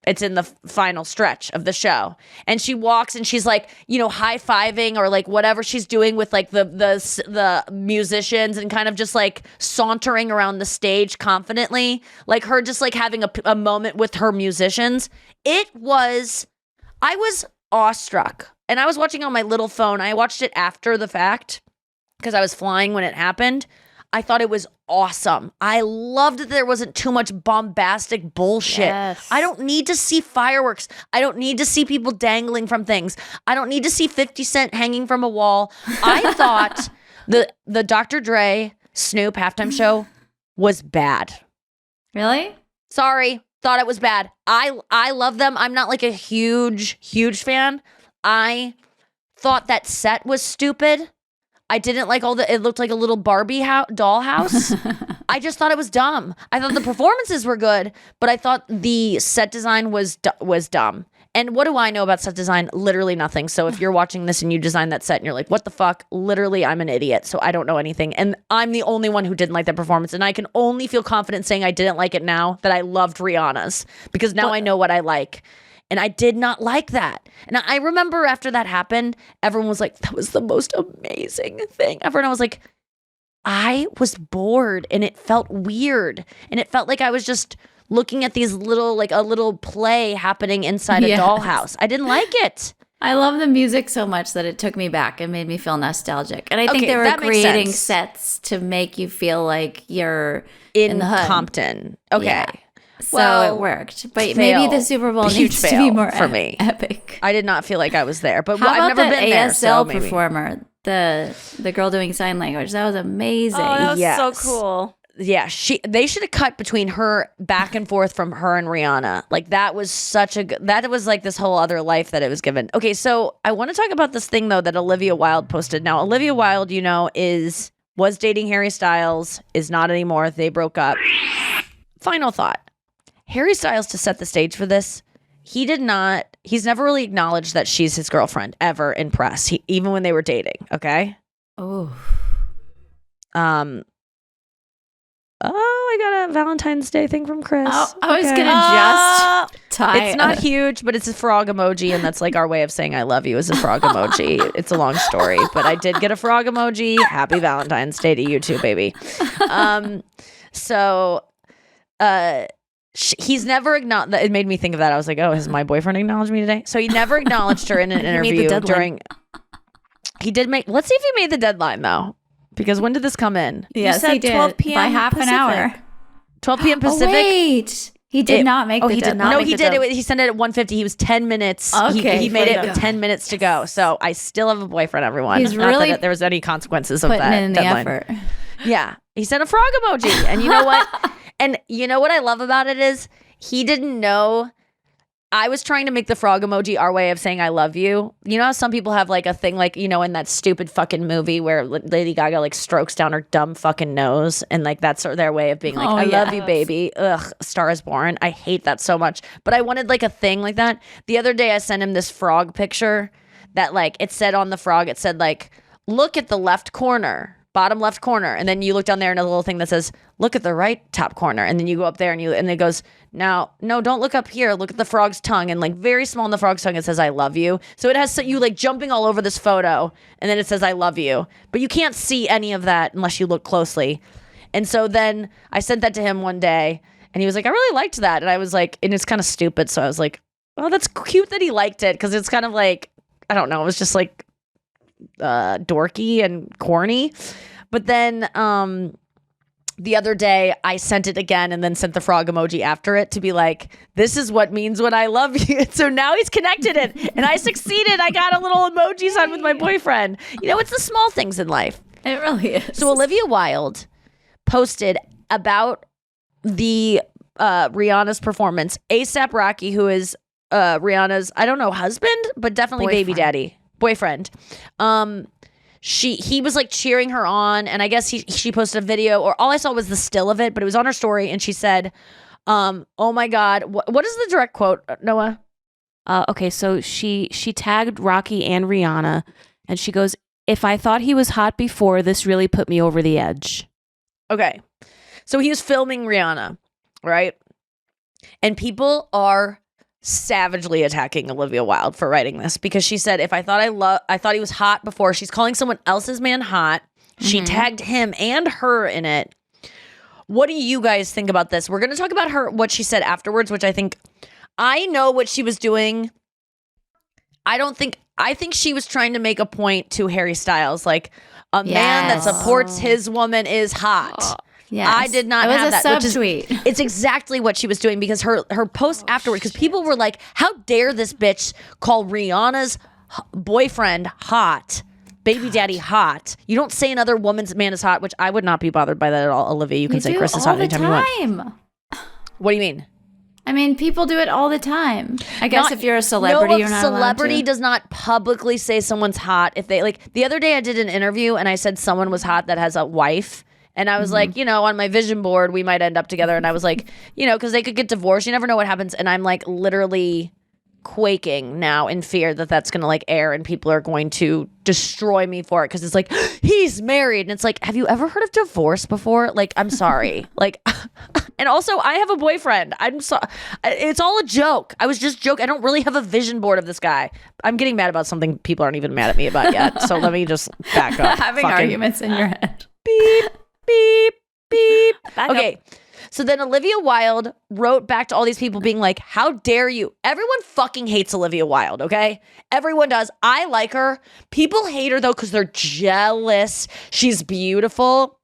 it's in the final stretch of the show, and she walks and she's like, high-fiving or like whatever she's doing with like the musicians and kind of just like sauntering around the stage confidently, like her just like having a moment with her musicians. I was awestruck. And I was watching on my little phone. I watched it after the fact because I was flying when it happened. I thought it was awesome. I loved that there wasn't too much bombastic bullshit. Yes. I don't need to see fireworks. I don't need to see people dangling from things. I don't need to see 50 Cent hanging from a wall. I thought the Dr. Dre Snoop halftime show was bad. Really? Sorry. Thought it was bad. I love them. I'm not like a huge fan. I thought that set was stupid. I didn't like it looked like a little Barbie dollhouse. I just thought it was dumb. I thought the performances were good, but I thought the set design was dumb. And what do I know about set design? Literally nothing. So if you're watching this and you design that set and you're like, what the fuck? Literally, I'm an idiot. So I don't know anything. And I'm the only one who didn't like that performance. And I can only feel confident saying I didn't like it now that I loved Rihanna's, because now I know what I like. And I did not like that. And I remember after that happened, everyone was like, that was the most amazing thing ever. And I was like, I was bored and it felt weird. And it felt like I was just looking at these little, like a little play happening inside a dollhouse. I didn't like it. I love the music so much that it took me back and made me feel nostalgic. And I think they were creating sets to make you feel like you're in the hood. Compton. Okay. Yeah. So it worked. But maybe the Super Bowl needs to be more for me. Epic. I did not feel like I was there. But I've never been there. ASL performer, the girl doing sign language. That was amazing. Oh, that was so cool. Yeah, they should have cut between her back and forth from her and Rihanna. Like that was that was like this whole other life that it was given. Okay, so I want to talk about this thing though that Olivia Wilde posted. Now, Olivia Wilde, was dating Harry Styles, is not anymore. They broke up. Final thought. Harry Styles, to set the stage for this, he's never really acknowledged that she's his girlfriend ever in press, even when they were dating, okay? Oh, I got a Valentine's Day thing from Chris. Oh, I was gonna just tie. It's not huge, but it's a frog emoji, and that's like our way of saying I love you is a frog emoji. It's a long story, but I did get a frog emoji. Happy Valentine's Day to you too, baby. He's never acknowledged. It made me think of that. I was like, oh, has my boyfriend acknowledged me today? So he never acknowledged her in an interview during. He did make. Let's see if he made the deadline though. Because when did this come in? Yes, he did. 12 p.m. by half Pacific. an hour. 12 p.m. Pacific. Oh, wait, he did not make. He did not. No, make he the did. He sent it at 1:50. He was 10 minutes. Okay, he made it with 10 minutes to go. So I still have a boyfriend. Everyone. He's Not really that there was any consequences of that putting in the deadline. effort. Yeah, he sent a frog emoji, and you know what? And you know what I love about it is he didn't know. I was trying to make the frog emoji our way of saying I love you. You know how some people have like a thing like, in that stupid fucking movie where Lady Gaga like strokes down her dumb fucking nose and like that's their way of being like, I love you, baby. Ugh, Star is Born. I hate that so much. But I wanted like a thing like that. The other day I sent him this frog picture that like it said on the frog, it said like, look at the left corner. Bottom left corner, and then you look down there and a little thing that says look at the right top corner, and then you go up there and it goes, now no, don't look up here, look at the frog's tongue, and like very small in the frog's tongue it says I love you. So it has you like jumping all over this photo, and then it says I love you, but you can't see any of that unless you look closely. And so then I sent that to him one day and he was like, I really liked that. And I was like, and it's kind of stupid, so I was like, oh, that's cute that he liked it, because it's kind of like, I don't know, it was just like dorky and corny. But then the other day I sent it again and then sent the frog emoji after it to be like, this is what means when I love you. So now he's connected it and I succeeded. I got a little emoji sign with my boyfriend. It's the small things in life. It really is. So Olivia Wilde posted about the Rihanna's performance. ASAP Rocky, who is Rihanna's, I don't know, husband, but definitely baby daddy, boyfriend. He was like cheering her on, and I guess she posted a video, or all I saw was the still of it, but it was on her story, and she said, oh my God, what is the direct quote, Noah? Okay, so she tagged Rocky and Rihanna, and she goes, if I thought he was hot before, this really put me over the edge. Okay, so he was filming Rihanna, right? And people are savagely attacking Olivia Wilde for writing this, because she said, if I thought he was hot before, she's calling someone else's man hot. She tagged him and her in it. What do you guys think about this? We're going to talk about what she said afterwards, which I know what she was doing. I think she was trying to make a point to Harry Styles, like a man that supports his woman is hot. Yes. I did not have that. It was a subtweet. It's exactly what she was doing, because her post afterward, because people were like, how dare this bitch call Rihanna's boyfriend hot, baby daddy hot. You don't say another woman's man is hot, which I would not be bothered by that at all. Olivia, you can say Chris is hot anytime you want. What do you mean? I mean, people do it all the time. I guess if you're a celebrity, you're not allowed to. Celebrity does not publicly say someone's hot. If they the other day I did an interview and I said someone was hot that has a wife. And I was like, on my vision board, we might end up together. And I was like, because they could get divorced. You never know what happens. And I'm like literally quaking now in fear that that's going to like air and people are going to destroy me for it. Because it's like, he's married. And it's like, have you ever heard of divorce before? Like, I'm sorry. Like, And also, I have a boyfriend. I'm sorry. It's all a joke. I was just joking. I don't really have a vision board of this guy. I'm getting mad about something people aren't even mad at me about yet. So let me just back up. Having arguments in your head. Beep, beep, beep. Okay. So then Olivia Wilde wrote back to all these people being like, how dare you? Everyone fucking hates Olivia Wilde, okay? Everyone does. I like her. People hate her, though, because they're jealous. She's beautiful.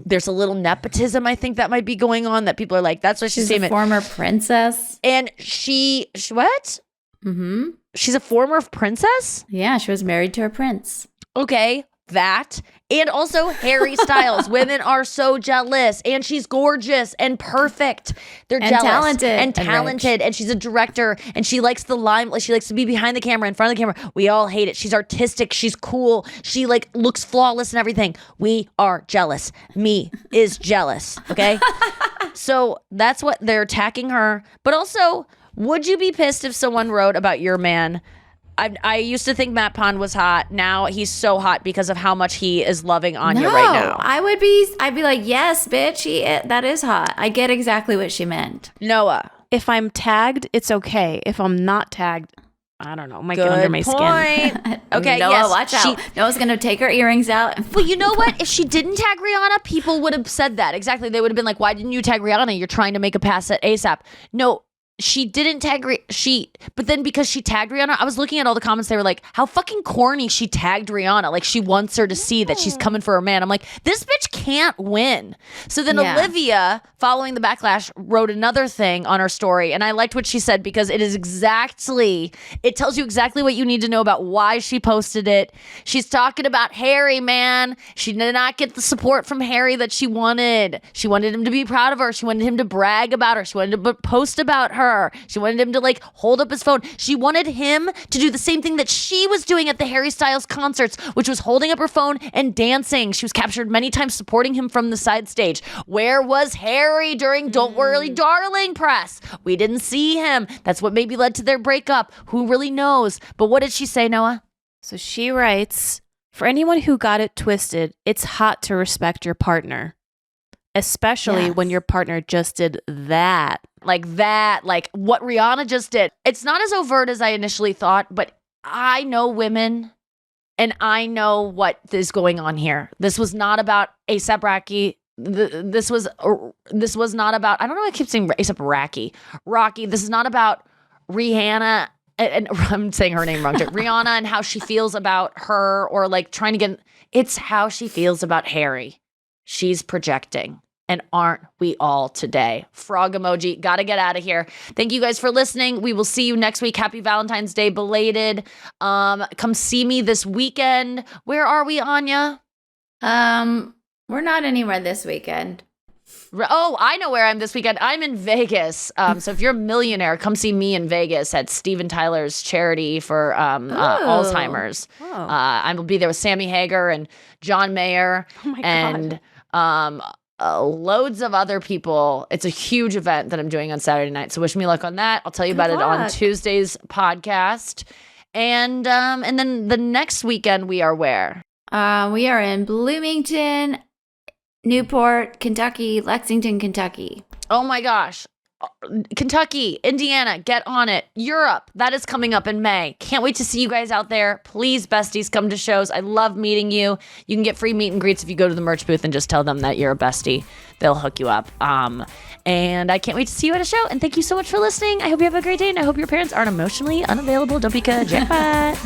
There's a little nepotism, I think, that might be going on, that people are like, that's what she's saying. She's a former princess. And she what? Mm-hmm. She's a former princess? Yeah, she was married to a prince. Okay. That and also Harry Styles. Women are so jealous, and she's gorgeous and perfect. They're jealous talented, and she's a director, and she likes the limelight. She likes to be behind the camera, in front of the camera. We all hate it. She's artistic. She's cool. She like looks flawless and everything. We are jealous. Me is jealous. Okay, so that's what they're attacking her. But also, would you be pissed if someone wrote about your man? I used to think Matt Pond was hot. Now he's so hot because of how much he is loving Anya right now. I'd be like, yes, bitch, that is hot. I get exactly what she meant. Noah. If I'm tagged, it's okay. If I'm not tagged, I don't know. It might get under my skin. Okay, Noah, yes. watch out. Noah's going to take her earrings out. Well, you know what? If she didn't tag Rihanna, people would have said that. Exactly. They would have been like, why didn't you tag Rihanna? You're trying to make a pass at ASAP. No. She didn't tag but then because she tagged Rihanna, I was looking at all the comments. They were like, how fucking corny she tagged Rihanna. Like she wants her to see that she's coming for her man. I'm like, this bitch can't win. So then Olivia, following the backlash, wrote another thing on her story. And I liked what she said because it tells you exactly what you need to know about why she posted it. She's talking about Harry, man. She did not get the support from Harry that she wanted. She wanted him to be proud of her. She wanted him to brag about her. She wanted to post about her. She wanted him to like hold up his phone. She wanted him to do the same thing that she was doing at the Harry Styles concerts, which was holding up her phone and dancing. She was captured many times supporting him from the side stage. Where was Harry during Don't Worry Darling press? We didn't see him. That's what maybe led to their breakup. Who really knows? But what did she say, Noah? So she writes, for anyone who got it twisted, it's hot to respect your partner. Especially when your partner just did that. Like what Rihanna just did. It's not as overt as I initially thought, but I know women and I know what is going on here. This was not about ASAP Rocky. This was not about, I don't know why I keep saying ASAP Rocky. This is not about Rihanna. And I'm saying her name wrong too. Rihanna and how she feels about her or like trying to get, it's how she feels about Harry. She's projecting. And aren't we all today? Frog emoji. Gotta get out of here. Thank you guys for listening. We will see you next week. Happy Valentine's Day belated. Come see me this weekend. Where are we, Anya? We're not anywhere this weekend. Oh, I know where I'm this weekend. I'm in Vegas. So if you're a millionaire, come see me in Vegas at Steven Tyler's charity for Alzheimer's. Oh. I will be there with Sammy Hagar and John Mayer and loads of other people. It's a huge event that I'm doing on Saturday night. So wish me luck on that. I'll tell you about it on Tuesday's podcast. And then the next weekend we are where? We are in Bloomington, Newport, Kentucky, Lexington, Kentucky. Oh my gosh. Kentucky, Indiana, get on it. Europe, that is coming up in May. Can't wait to see you guys out there. Please, besties, come to shows. I love meeting you. You can get free meet and greets if you go to the merch booth and just tell them that you're a bestie. They'll hook you up. And I can't wait to see you at a show. And thank you so much for listening. I hope you have a great day, and I hope your parents aren't emotionally unavailable. Don't be good. Jackpot.